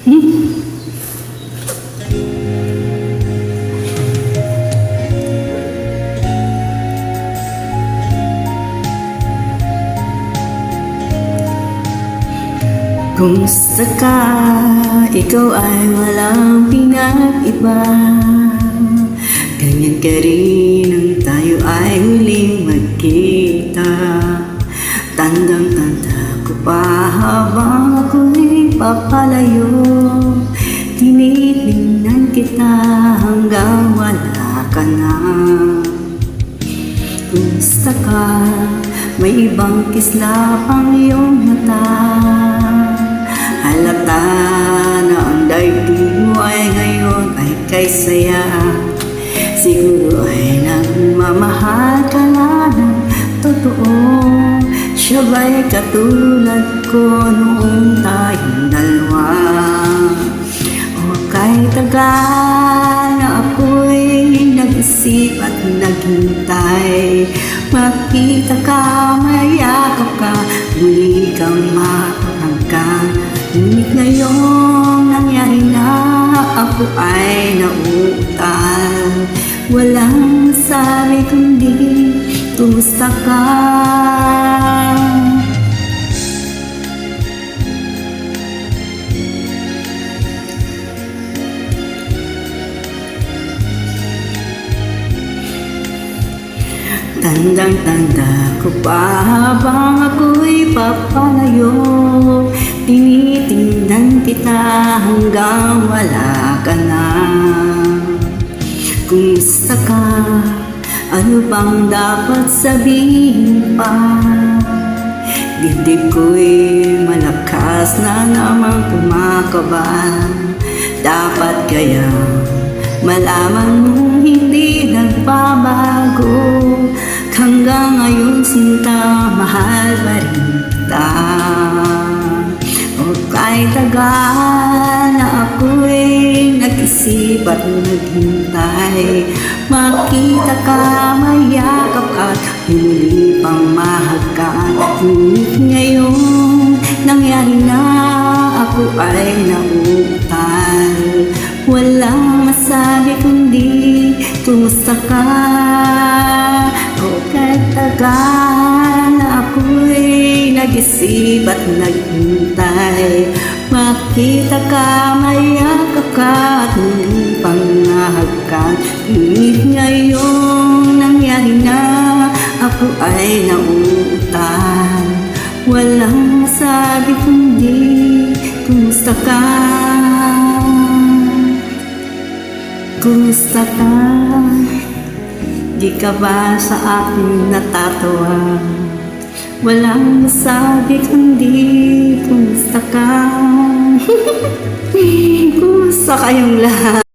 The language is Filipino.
Kumusta ka? Ikaw ay walang pinag-iba. Ganyan ka rin nang tayo ay huling magkita. Tandang-tanda ko pa habang ako'y papalayo. Tinitingnan kita hanggang wala ka na. Kumusta ka? May ibang kislap ang iyong mata. Halata na ang daigdig mo ay ngayon ay kay saya. Siguro ay nagmamahal ka na ng totoo. Siya ba'y katulad ko noong tayong dalawa? O kay tagal na ako'y nag-isip at naghintay. Makita ka, mayakap ka, muli kang makakangka. Ngunit ngayong nangyari na, ako ay nauutal. Walang sabi kundi, kumusta ka? Tandang-tanda ko pa habang ako'y papalayo. Tinitingnan kita hanggang wala ka na. Kumusta ka? Ano bang dapat sabihin pa? Dibdib ko'y malakas na namang kumakaban. Dapat kaya malaman mong hindi nagbabago. Hanggang ngayon sinta, mahal pa rin kita. O kahit tagal na ako'y nag-isip at naghintay. Makita ka, mayakap at hindi pang mahagkan. Ngunit ngayon nangyari na, ako ay nauutal. Walang masabi kundi, kumusta ka? O kahit tagal na ako'y nag-isip at naghintay. Makita ka, mayakap ka at hindi pang nahagkan. Ngunit ngayong nangyari na, ako ay nauutal. Walang masabi kundi, kumusta ka? Kumusta ka? Di ka ba sa akin natatawa? Walang masabi kundi, kumusta ka? Kumusta kayong lahat?